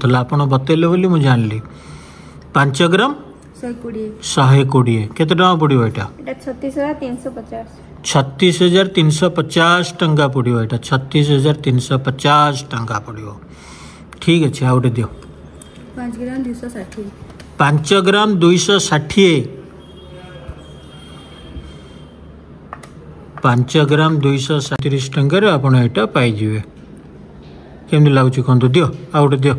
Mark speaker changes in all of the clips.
Speaker 1: तो आप बतैले बोली मुझे जानली 5 ग्राम 120 केते टका पड़ो यहाँ 36,350 टंका पड़ो यहाँ 36,350 टंका पड़ो। ठीक अच्छे आ गए दियो
Speaker 2: 5 ग्राम 260
Speaker 1: 5 ग्राम 260 5 ग्राम 230 टंकार आपड़ यहाँ पाइबे केमती लगुच कहतु दियो आ गए दियो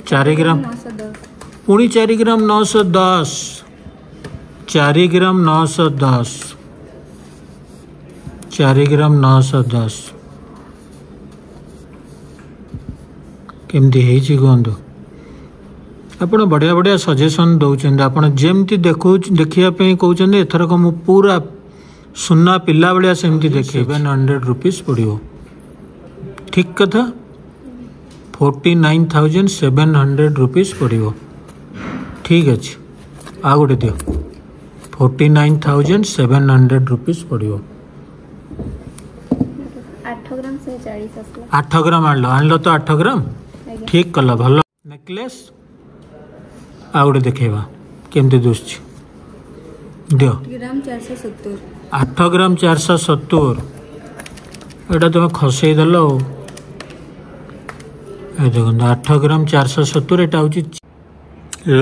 Speaker 1: 4 ग्राम पुणी 4 ग्राम 910 4 ग्राम 910 4 ग्राम 910 केमती है कहतु आप बढ़िया बढ़िया सजेसन दौरान आपड़ जमती देखापी कहते एथरक मु पूरा सुना पिला भाया सेमती देखे 700 रुपीज पड़ो। ठीक कथा 49,700 रुपीज पड़ो। ठीक अच्छे आ गए दियो 49,700 रुपीज पड़ो। 8 ग्राम आनल तो 8 ग्राम ठीक कल भल नेकलेस आ गए देखेबा केमती दुसछि दियो 8 ग्राम 470 एटा तुम खसई देल देखो 8 ग्राम 470 एटा हूँ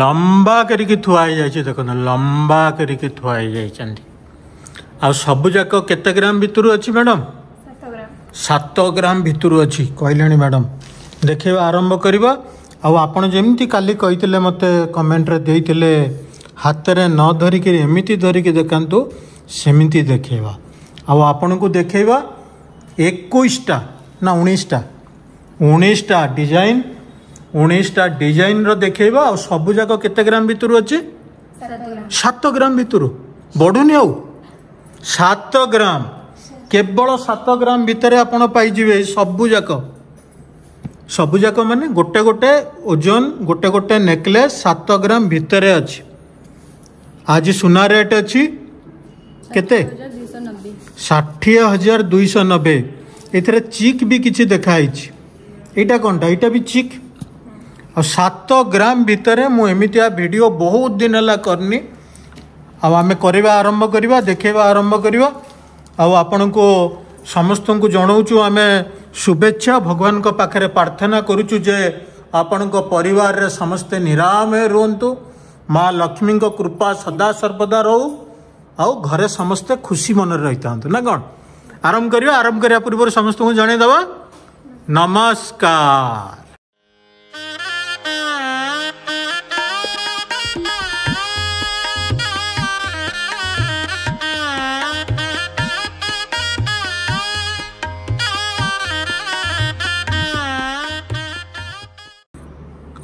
Speaker 1: लंबा करके थुआई जाइए देखो लंबा करके थुआई जाइए आ सबू जाक केते ग्राम भितर अच्छी मैडम 7 ग्राम भितर अच्छी कहले मैडम देखे आरंभ करवा आपण जमी काली कही मत कमेंट रे देइतिले हाथ रे न धरिक एमती धरिक देखातु सेमती देखेबा आपण को देखेबा 21टा ना 19टा डिजाइन 19टा डिजाइन रो देखेबा आ सबु जाक केते ग्राम भितर अच्छी 7 ग्राम भितर बढ़ुनी आउ 7 ग्राम केवल 7 ग्राम भितर आपण पाइजिबे सबु जाक माने गोटे गोटे ओजन गोटे गोटे नेकलेस 7 ग्राम भितर अच्छी। आज सुना रेट अच्छी केते 60,290 एथरे चिक भी किसी देखाई एटा कौनटा एटा भी चिक आ 7 ग्राम भितर मुझे वीडियो बहुत दिन है करनी आम करवा आरंभ करवा देखेबा आरंभ करवा आपण को समस्त को जनाऊँ आम शुभेच्छा भगवान को पाखरे प्रार्थना करुचु जे आपण को परिवार रे समस्ते निरामय रुहंतु माँ लक्ष्मी को कृपा सदा सर्वदा रहू आउ घरे समस्ते खुशी मन रही था ना कौन आरंभ करवा पूर्व समस्त को जनईदवा नमस्कार।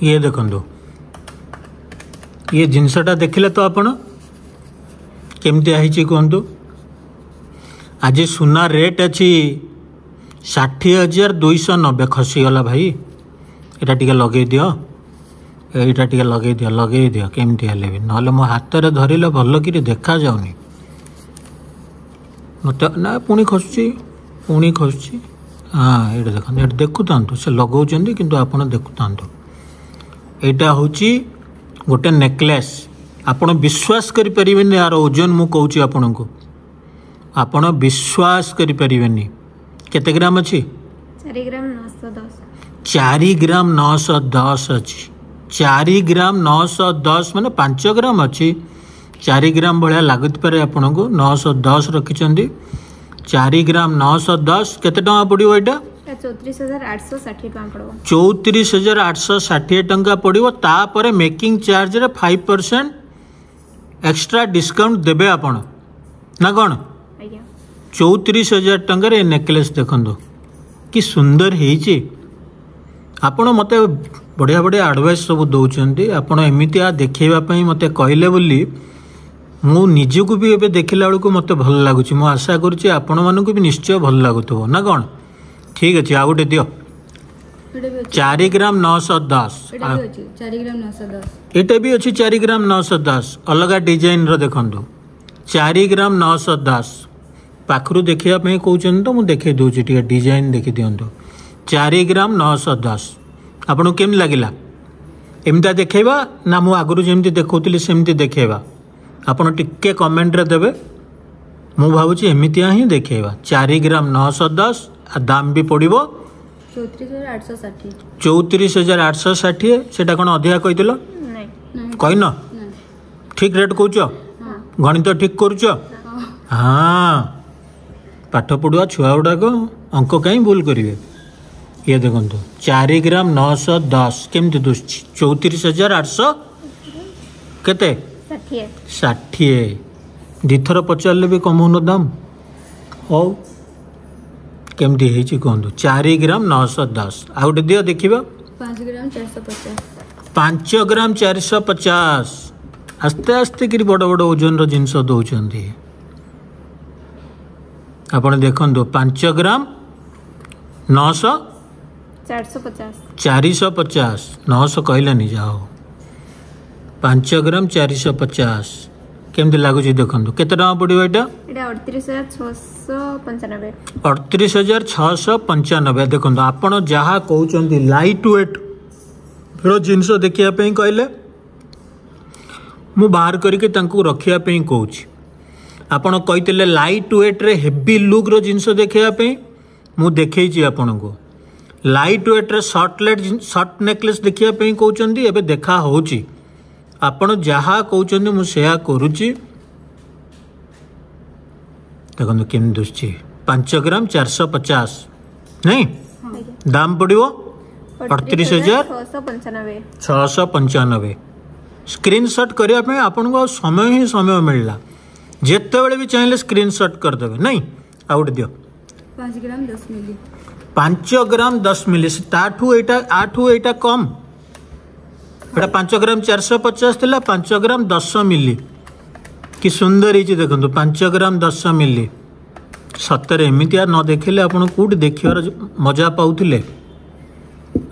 Speaker 1: ये देखो ये जिनसटा देखिले तो आपण केमती आई कहतु आज सुना रेट अच्छी 60,290 खसीगला भाई एटा टिके लगे दियो एटा टिके लगे दियो केमती हेले भी नहले मो हाथ रे धरिले भल कि देखा जाउनी मत ना पुणी खसुची हाँ ये देखो ये देखुता से लगाउछन्ती किंतु आपण देखुता एटा होची गोटे नेकलेस आपण विश्वास करि परिबेनी यार ओजन मु कहूची आपण को आपण विश्वास करि परिबेनी केते ग्राम अछि
Speaker 2: 4 ग्राम 910
Speaker 1: 4 ग्राम 910 अछि 4 ग्राम 910 माने 5 ग्राम अछि 4 ग्राम भलिया लागत पारे आपण को 910 रखिचंदी 4 ग्राम 910 केते टका पड़ियो एटा 34,860 टंका पड़ो तापर मेकिंग चार्ज रे 5% एक्स्ट्रा डिस्काउंट देबे आपण ना कौन 34,000 टंका रे नेकलेस देखो कि सुंदर है आपण मते बढ़िया बढ़िया एडवाइस सब दौरान आपण एमती देखा मत कहले बोली मु निजको भी एबे देखला बेलू मत भल लगुच मु आशा करुच्ची आपण मानक भी निश्चय भल लगुव ना कौन। ठीक अच्छे आ गए दियो 4 ग्राम 910 एटा भी अच्छी 4 ग्राम 910 अलग डिजाइन रो देखंतु 4 ग्राम 910 पाखरु देखिया कहते तो मुझे देखे दूसरी टे डिजाइन देखी दिंतु 4 ग्राम 910 आपन केम लगिला एमता देखेबा ना मु आगुरु जेमती देखौतिली सेमती देखेबा आपन टिके कमेंट रे देबे मु भाबुची एमितिया ही देखेबा 4 ग्राम 910 आ दाम भी पड़िबो
Speaker 2: 34,860
Speaker 1: 34,860 सेटा कोन अधिका कहिदिलो
Speaker 2: नहीं
Speaker 1: कहिन
Speaker 2: नहीं
Speaker 1: ठीक रेट कहूच
Speaker 2: हाँ
Speaker 1: गणित ठीक करूच हाँ पाठ पढ़ुआ छुआ गुड़ाक अंक कहीं भूल करेंगे ये देखो 4 ग्राम 910 केमती दुष्ची 34,800 केते 60 दिथर पचारे भी कमौन दाम हो केमती है कहतु 4 ग्राम 910 आ गए दियो देखा
Speaker 2: 5 ग्राम 450
Speaker 1: 5 ग्राम 450 आस्ते आस्ते कि बड़ बड़ ओजन जिनस दौरान आपण देखु 5 ग्राम 900 450 900 कहलानी जाओ 5 ग्राम 450 केमती लगुच देखो केते टका पड़ो यहाँ 38,695 देखो आपण जहाँ कहते लाइट वेट जिनस देखापी कहले मु बाहर करके रखापी कहूँ आपण कहते लाइट वेट रे हेवी लुक रो जिनस देखापी मु देखी आपण को लाइट वेट रे शॉर्ट नेकलेस देखापी कहते एवं देखा होची आपण जहाँ कहते मुझे करुच्ची देखो केम दुष्ची 5 ग्राम 450 नहीं दाम पड़ो 38,695 स्क्रीनशॉट करने आपन को समय ही समय मिलला जिते बड़े भी चाहिए स्क्रीनशॉट करदे नहीं आउट दियो
Speaker 2: 5 ग्राम 10 मिली
Speaker 1: 5 ग्राम 10 मिली ताठू एटा कम एटा 5 ग्राम 450 थिला 5 ग्राम 10 मिली कि सुंदर ही देखो 5 ग्राम 10 मिली सतरे एमती न देखले आपन कौट देखार मजा पाउथिले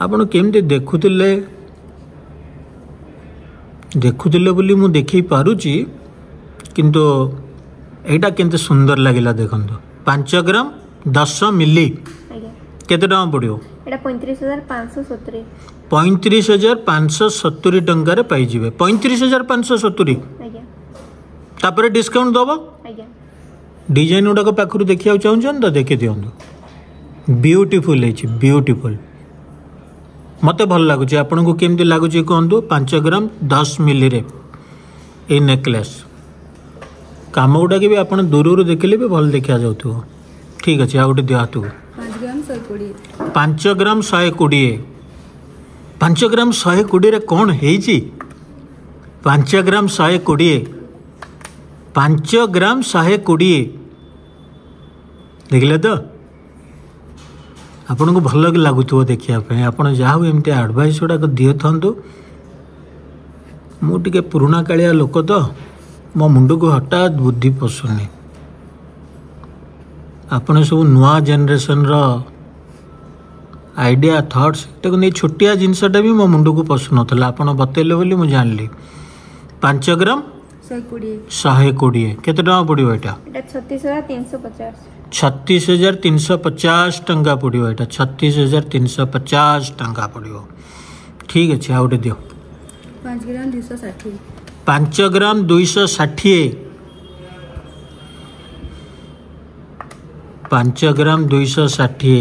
Speaker 1: आपन केमती देखुले बोली मु देखी पारुची किंतु एटा केंते सुंदर लगिला देखंतु 5 ग्राम 10 मिली केते टका पड़ो
Speaker 2: एटा 35,570
Speaker 1: 35,570 टंका रे पाई जिवे 35,570 तापर डिस्काउंट दबो डिजाइन गुड़ाक पाखु देखा चाहूँ तो देखी दिखाँ ब्यूटीफुल है ब्यूटीफुल मत भल लगुच आपन को केमती लगुच कहतु 5 ग्राम 10 मिली रे ए नेकलेस काम गुड़ा भी आप दूर देखिले भी भल देखा जाऊ ठीक अच्छे आ गए दिया हाथ 5 ग्राम 120 5 ग्राम 120 रे कौन है 5 ग्राम 120 5 ग्राम 120 देखले तो आपन को भल लगुव देखापी आपड़ जहाँ एमती एडभाइस गुड़ाक दिए था मुझे पुराणा कालिया लोक तो मो मुंड को हठात बुद्धि पशुनी आपन सब नुआ जेनरेशन रो आइडिया थॉट्स नहीं छोटिया जिनसटा भी मो मुंड को पशु नाला आप बतैले बोली मुझे जानली 5 ग्राम 120 केते टका पड़ो यहाँ 36,350 टंका पड़ो यहाँ 36,350 टंका पड़ो ठीक अच्छे आ गए दियो
Speaker 2: 5 ग्राम 260
Speaker 1: 5 ग्राम 260 5 ग्राम 260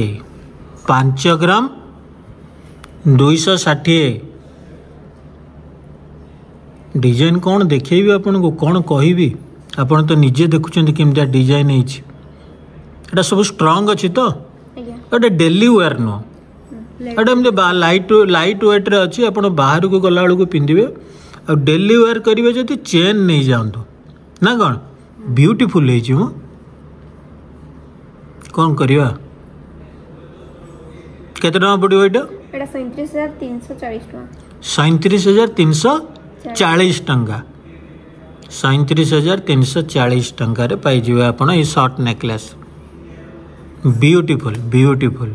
Speaker 1: 5 ग्राम 260 डिजाइन कौन देखेबी आपन को कौन कहबी आपन तो निजे देखुछन केमता डिजाइन एटा सब स्ट्रांग अच्छी तो एटा डेली वेयर नो एटा एमती लाइट वेट रे अच्छी आप बाहर को गला बेलू पिंधे आ डेली वेयर करेंगे जब चेन नहीं जातु ना कौन ब्यूटीफुल हो कौन करवा केते टका पड़ो यहाँ 37,340 टंका 37,340 टंका रे पाई जिवे आपण ए शॉर्ट नेकलेस ब्यूटीफुल ब्यूटीफुल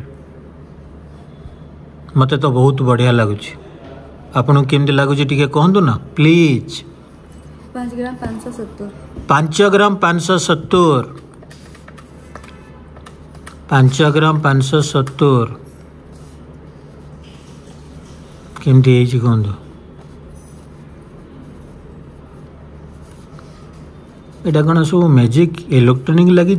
Speaker 1: मते तो बहुत बढ़िया लगुच आपन केमती लगुच टिके कहंतु ना प्लीज
Speaker 2: 5 ग्राम 570
Speaker 1: 5 ग्राम 570 5 ग्राम 570 केमती है कहतु एटा कौन सब मैजिक इलेक्ट्रोनिक लगी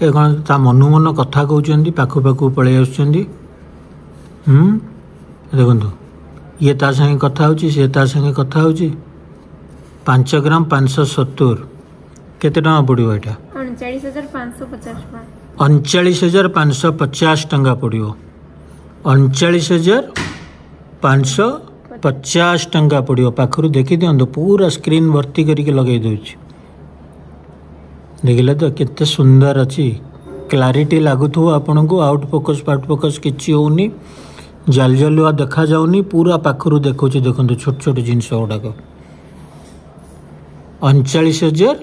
Speaker 1: कौन ता मनु मन कथा कहते पाखु पाखु पलि आसुँच देखु ये ता संगे कथा हो सी ता संगे कथा हो 5 ग्राम 570 केते टका पड़ो यहाँ 39,550 टका पड़ो 39,550 टका पड़ो पाखर देखी दिखाँ पूरा स्क्रीन भर्ती करके लगे दूची देखिले तो केते सुंदर अच्छी क्लारिटी लगुथ आपन को आउट फोकस किसी होनी जाल जालुआ देखा जाऊनी पूरा पाखर देखो देखो छोट छोट जिनस गुड़ाक 39,000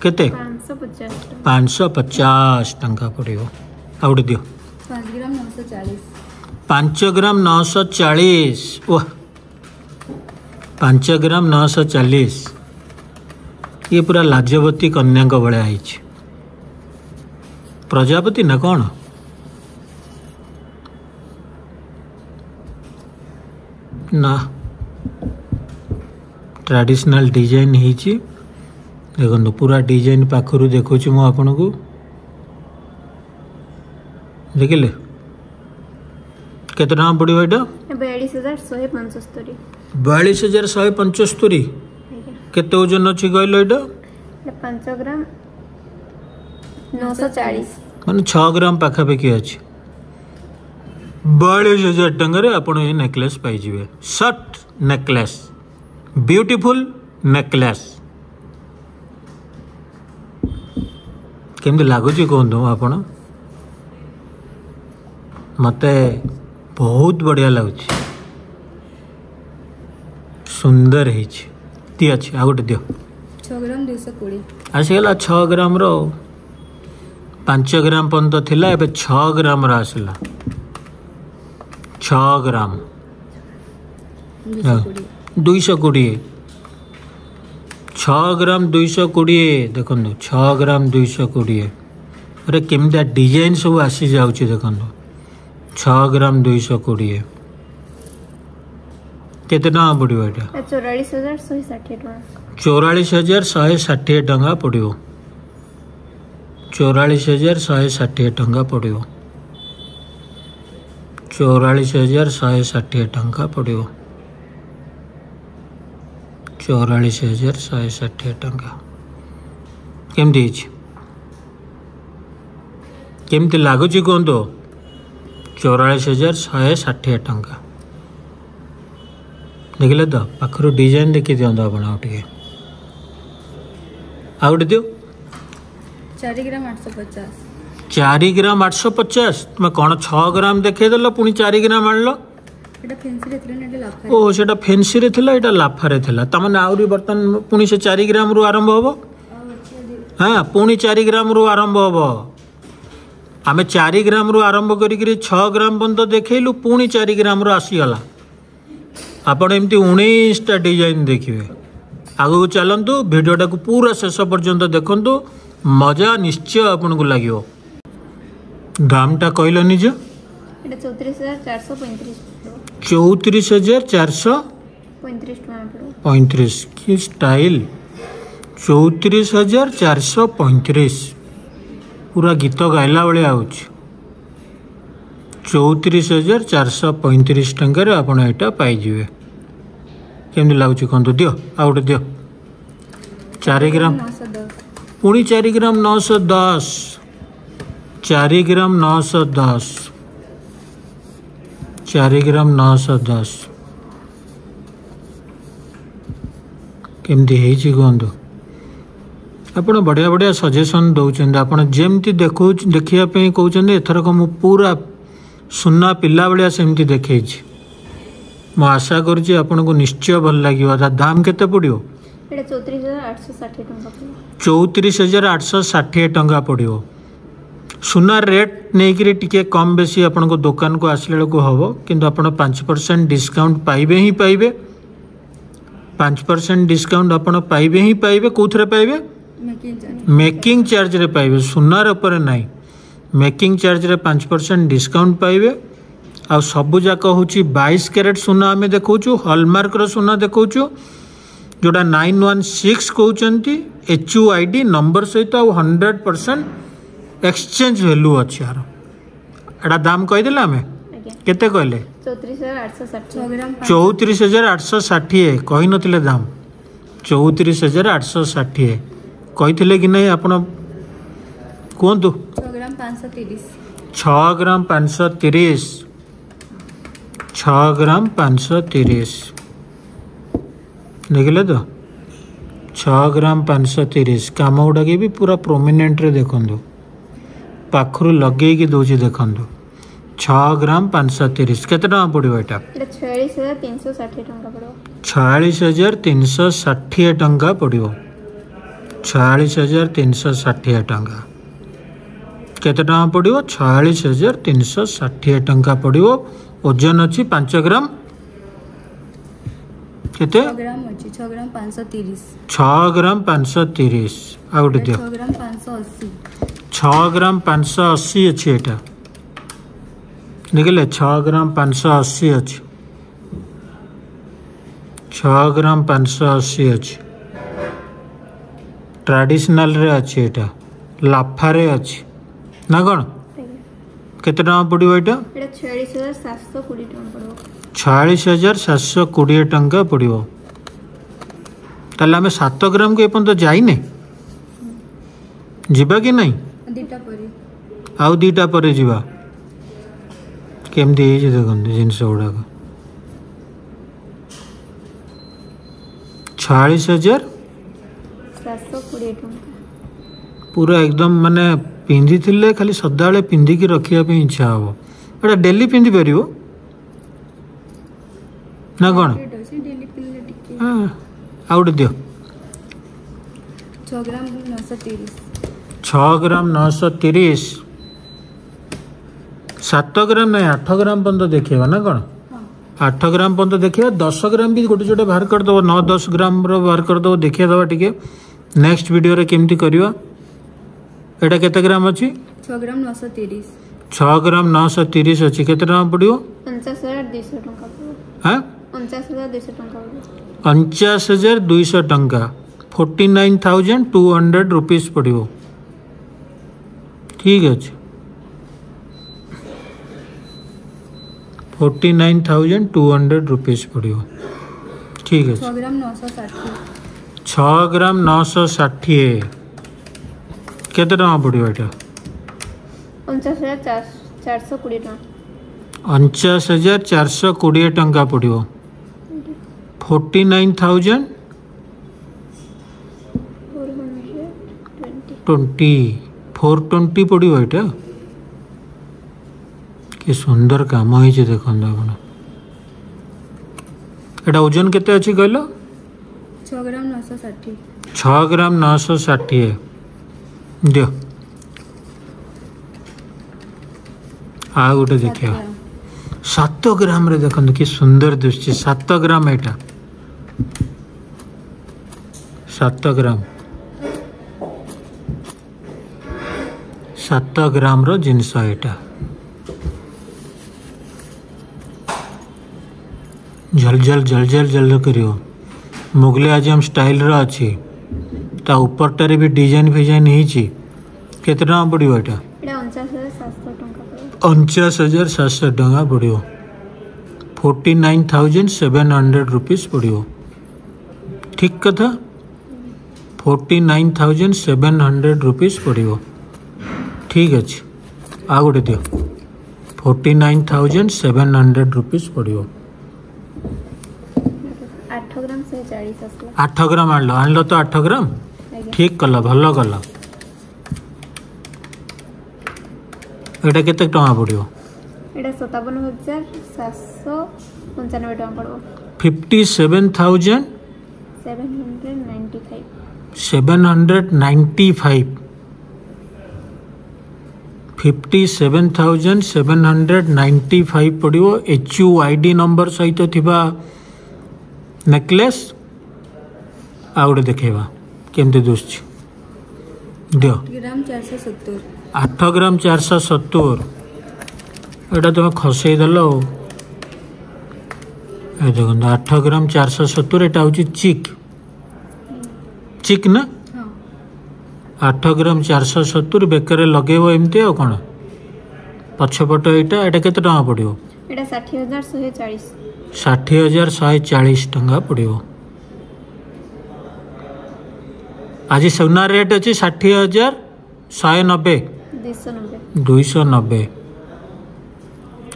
Speaker 1: केते 550 टका पड़ो आउट दियो 5 ग्राम 940 वाह 5 ग्राम 940 ये पूरा लाजवती कन्या भाया प्रजापति ना कौन ना ट्रेडिशनल डिजाइन देखो पूरा डिजाइन पाखर देखो मु आपन को देखिले केते टका पड़ो यहाँ 42,175 केते ओजन अच्छी कहल यहाँ
Speaker 2: 5 ग्राम 940
Speaker 1: मान 6 ग्राम पाखापाखि अच्छी 42,000 टकर आप नेकलेस पाइबे शॉर्ट नेकलेस ब्यूटीफुल नेकलेस केमती लगुच कहतु आपण मते बहुत बढ़िया लगुच सुंदर है अच्छे आ गए दियो
Speaker 2: 6 ग्राम 220
Speaker 1: आसीगला 6 ग्राम रो 5 ग्राम पर्यंत थिला एबे 6 ग्राम रो आसला 6 ग्राम 220 6 ग्राम 220 देखो 6 ग्राम 220 अरे केमता डिजाइन सब आसी जाऊँगी देखो 6 ग्राम 220 केते टका पड़ो यहाँ 44,160 टका पड़ो 44,160 टका पड़ो 44,160 टका पड़ो 44,160 टका केमती लगुच कहतु 44,160 टका देखिले तो पाखर डिजाइन देखी दिखाँ आप आउटे दियो
Speaker 2: 4 ग्राम 850
Speaker 1: 4 ग्राम 850 तुम कौन 6 ग्राम देखेदेल पुणी 4 ग्राम आनल ओ से फेन्सी रे थिला एटा लाफारे थिला तमने आउरी बर्तन पुणी से 4 ग्राम रु आरंभ होबो हाँ पुणी 4 ग्राम रु आरंभ होबो आमे 4 ग्राम रु आरंभ करी 6 ग्राम पर्यंत देखलु पुणी 4 ग्राम रु आसीगला आपण एमती 19टा डिजाइन देखिए आगु चलतु भिडटा को पूरा शेष पर्यंत देखंतु मजा निश्चय आपन को लगे दामटा कहल निज 34,435 की स्टाइल 34,435 पूरा गीत गाइला भाया हो 34,435 टकर आपड़ यहाँ पाइबे केमती लगुच कहतु दियो आ गए दियो 4 ग्राम पुणी 4 ग्राम 910 4 ग्राम 910 4 ग्राम 910 केमती है कहतु ଆପଣ ବଢ଼ିଆ ବଢ଼ିଆ ସଜେସନ୍ ଦେଉଛନ୍ତି ଆପଣ ଯେମିତି ଦେଖିବା ପାଇଁ କହୁଛନ୍ତି ଏଥରକ ମୁଁ ପୁରା ସୁନା ପିଲା ଭଳିଆ ସେମିତି ଦେଖେଇଛି ମୁଁ ଆଶା କରୁଛି ଆପଣଙ୍କୁ ନିଶ୍ଚୟ ଭଲ ଲାଗିବ ତା ଦାମ କେତେ ପଡ଼ିବ 34,860 ଟଙ୍କା ପଡ଼ିବ ସୁନା ରେଟ୍ ନେଇକରି ଟିକେ କମ୍ ବେଶୀ ଆପଣଙ୍କ ଦୋକାନକୁ ଆସିଲା ବେଳକୁ ହେବ କିନ୍ତୁ ଆପଣ 5% ଡିସ୍କାଉଣ୍ଟ ପାଇବେ ହିଁ ପାଇବେ 5% ଡିସ୍କାଉଣ୍ଟ ଆପଣ ପାଇବେ ହିଁ ପାଇବେ କେଉଁଥିରେ ପାଇବେ मेकिंग चार्ज रे पाइबे सुनार ऊपर नहीं मेकिंग चार्ज रे 5% डिस्काउंट पाइबे आ सबू जाक हूँ 22 कैरेट सुना आम देखा हॉलमार्क सुना देखा जोड़ा 916 कहते HUID नंबर सहित 100% एक्सचेंज वैल्यू अच्छी यार एटा दाम कहीदेले आम केते कहले 34,860 कही नथिले दाम 34,860 कही कि नहीं आपण कहतु
Speaker 2: 6 ग्राम 530
Speaker 1: 6 ग्राम 530 6 ग्राम 530 देखिले तो 6 ग्राम 530 काम गुड़ा भी पूरा प्रोमिनेंट रे देखंदु पाखरु लगे कि दौची देखंदु 6 ग्राम 530 केते टका पड़िबो एटा
Speaker 2: 46,360 टंका पड़ो
Speaker 1: 46,360 टंका पड़िबो 46,360 टंका केते टका पड़िबो 46,360 टंका पड़िबो ओजन अछि 5 ग्राम केते
Speaker 2: 6 ग्राम अछि 6 ग्राम 530
Speaker 1: 6 ग्राम 530 आ गोटे दियो
Speaker 2: 6 ग्राम 580
Speaker 1: 6 ग्राम 580 अछि एटा देखिले 6 ग्राम 580 अछि 6 ग्राम 580 अछि ट्रेडिशनल रे अछि एटा लाफा रे अछि ना कोन केते टका पड़िबो एटा
Speaker 2: एटा 46,720 टंका पड़ो
Speaker 1: 46,720 टंका पड़िबो ताले हमें 7 ग्राम को एपन तो जाइने जिबा कि नहीं
Speaker 2: दीटा परी
Speaker 1: आउ दीटा पर जीवा केमती है देखते जिनस गुड़ाक
Speaker 2: 46,720 टंका
Speaker 1: पूरा एकदम माने पिंधि थिले खाली सदाले पिंधिकी रखिया पे इच्छा हबो एटा डेली पिंधि परिबो ना कोन
Speaker 2: डेली पिनले टिके
Speaker 1: हां आउट दियो
Speaker 2: 6 ग्राम 930
Speaker 1: 6 ग्राम 930 7 ग्राम नहीं 8 ग्राम पर्यंत देखिएगा ना कौन 8 ग्राम पर्यंत देखिए 10 ग्राम भी गोटे छोटे बाहर करदेव 9-10 ग्राम बाहर करदेव देखिए दवा टी नेक्स्ट वीडियो रे केमती करवा एटा केते ग्राम अच्छी
Speaker 2: 6 ग्राम 930
Speaker 1: 6 ग्राम 930 अच्छी केते टका पड़ियो
Speaker 2: 49,200 टंका पड़ो
Speaker 1: हां
Speaker 2: 49,200 टंका पड़ो
Speaker 1: 49,200 टंका 49,200 रुपीस पड़ियो ठीक अच्छे 49,200 रुपीस पड़ियो ठीक है
Speaker 2: 6 ग्राम 960
Speaker 1: 6 ग्राम 960 केते टका पड़ियो एटा
Speaker 2: 49,420 टंका
Speaker 1: 49,420 टंका पड़ियो 49,420 420 पड़ियो एटा कि सुंदर काम होई देखो आपण एटा ओजन केते अछि कहलो
Speaker 2: 6 ग्राम 960
Speaker 1: 6 ग्राम 960 दियो आ गोटे देखियो 7 ग्राम रे देखो कि सुंदर दिसछि 7 ग्राम एटा 7 ग्राम 7 ग्राम रो जिनस एटा जल जल जल जल जल करियो मुगले आज हम स्टाइल रा अछि ता ऊपर टारे भी डिजाइन फिजाइन हिची केते टका पड़ियो एटा
Speaker 2: एटा 49,700 टंका पड़ो
Speaker 1: 49,700 टंका पड़ियो 49,700 रुपीस पड़ियो ठीक कथा 49,700 रुपीस पड़ियो ठीक अच्छे आ गोटे दियो 49,700 रुपीस पड़ियो
Speaker 2: 8 ग्राम 140 असला
Speaker 1: 8 ग्राम आनलो तो 8 ग्राम ठीक कल भल कल एटा केते टका पड़ियो
Speaker 2: एटा 57,795 टका पड़ो
Speaker 1: 57,795 57,795 पड़ियो HUID नंबर सहित थिबा नेकलेस आ गोटे देखेबा केमती दुसछि दियो
Speaker 2: 8 ग्राम 470
Speaker 1: 8 ग्राम 470 एटा तुम खसई देल देखो 8 ग्राम 470 एटा हूँ चिक चिक ना
Speaker 2: हाँ
Speaker 1: 8 ग्राम 470 बेकर लगेब एमती आ कौन पछपट यहाँ एटा केते टଙ୍କା पड़ो
Speaker 2: एटा 60,140
Speaker 1: 60,140 टଙ୍କା पड़ो आज सोना रेट अच्छी 60,190 290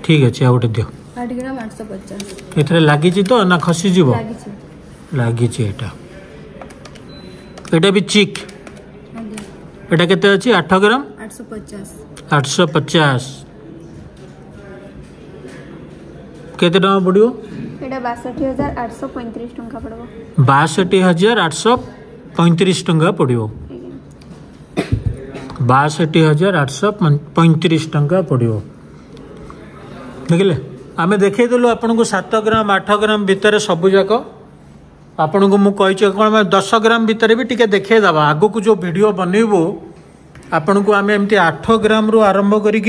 Speaker 1: ठीक अच्छे आ गए दियो
Speaker 2: 8 ग्राम 850
Speaker 1: एथरे लागी तो ना खसी जीव लागी एटा एटा भी चिक एटा केते अछि 8 ग्राम 850 केते टଙ୍କା पड़ो
Speaker 2: एटा 62,835 टଙ୍କା पड़ो
Speaker 1: 62,835 टଙ୍କା पड़ो 62,835 टଙ୍କା पड़ो देखिले आमे देखदेलु आपन को 7 ग्राम 8 ग्राम भितर सबू जाक आपन को मु कहि कौन 10 ग्राम भितर भी टिके देखे दबा आगो को जो वीडियो बनइबो आपन को आमे एमती 8 ग्राम रु आरंभ करी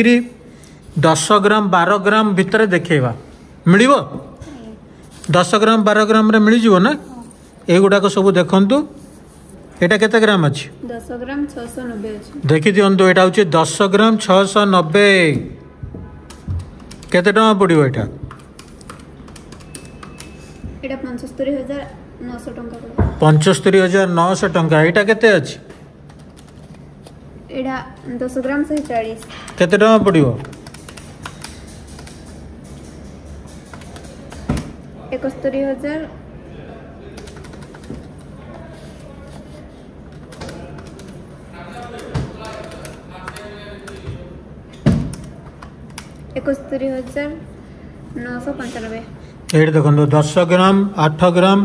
Speaker 1: 10 ग्राम 12 ग्राम भितर देखेबा मिलिबो 10 ग्राम 12 ग्राम रे मिली जीवो ना एगुडा को सब देखंतु एटा केते ग्राम अछि
Speaker 2: 10 ग्राम 690 अछि
Speaker 1: देखि दियंतु एटा होछि 10 ग्राम 690 केते टଙ୍କା पड़िबो एटा
Speaker 2: एटा 75,900 टଙ୍କା पड़ो
Speaker 1: 75,900 टଙ୍କା एटा केते अछि
Speaker 2: एटा 10 ग्राम 140
Speaker 1: केते टଙ୍କା पड़िबो
Speaker 2: 71,000 71,995
Speaker 1: एट देखो 10 ग्राम 8 ग्राम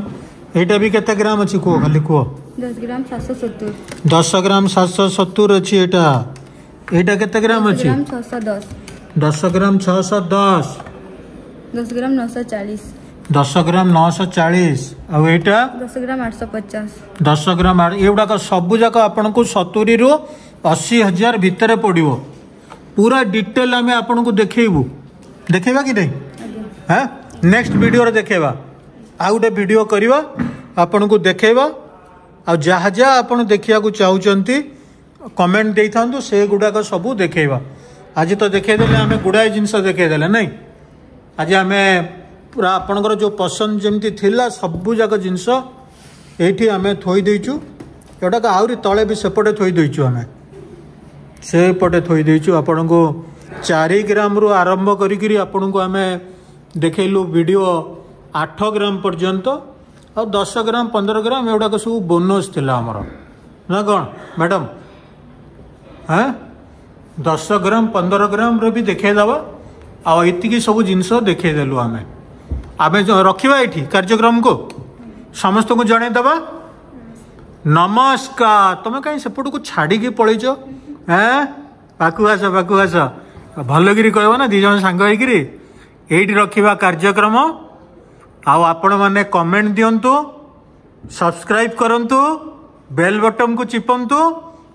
Speaker 1: एटा भी केते ग्राम अछि को खाली को
Speaker 2: 10 ग्राम 770
Speaker 1: 10 ग्राम 770 अछि एटा एटा केते ग्राम अछि
Speaker 2: 610
Speaker 1: 10 ग्राम 610
Speaker 2: 10 ग्राम 940
Speaker 1: 10 ग्राम 940 आ एटा
Speaker 2: 10 ग्राम 850
Speaker 1: 10 ग्राम एगुड़ा सबू जाक आपन को 70 रु 80,000 भितर पड़ो पूरा डिटेल आम आपन को देखेबू देखेबा कि नहीं हाँ नेक्स्ट वीडियो रे देखेबा आ गोटे वीडियो करवा आपन को देखेबा आ जहाँ जहाँ आपन देखिया को चाहूचंती कमेंट दे था से गुड़ाक सब देखेबा आज तो देखेदेले आम गुड़ाए जिनस देखेदेले नहीं आज आम पूरा आपणकर जो पसंद जमी थिला सबू जाक जिनस ये आम थोई देचु एटाक आहरी तले भी सेपटे थोई देचु आम से पटे थोई देचु आपण को 4 ग्राम रु आरंभ करी आपण को आम देखलु वीडियो 8 ग्राम पर्यंत और 10 ग्राम 15 ग्राम एगुड़ाक सब बोनस थिला आमर ना कौन मैडम हाँ 10 ग्राम 15 ग्राम रो भी देखेदबा आती सब जिनस देखेदेलु आम आम रखा ये कार्यक्रम को समस्त को जनईदबा नमस्कार तुम कहीं सेपट को छाड़ी पलैच हाँ पाकु आस भलगिरी कह ना दी जन सांग ये रखा कार्यक्रम आपण मैंने कमेंट दिंतु सब्सक्राइब करंतु बेल बटन को चिपंतु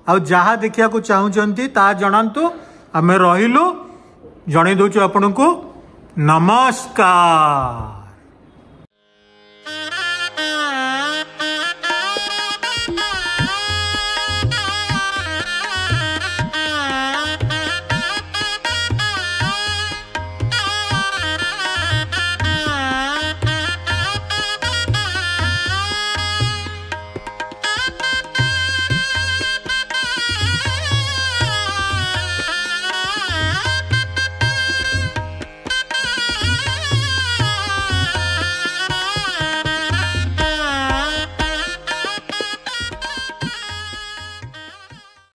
Speaker 1: आ जहाँ देखा चाहूँगी ता जनातु आम रहिलु जन दौचु आपन को नमस्कार।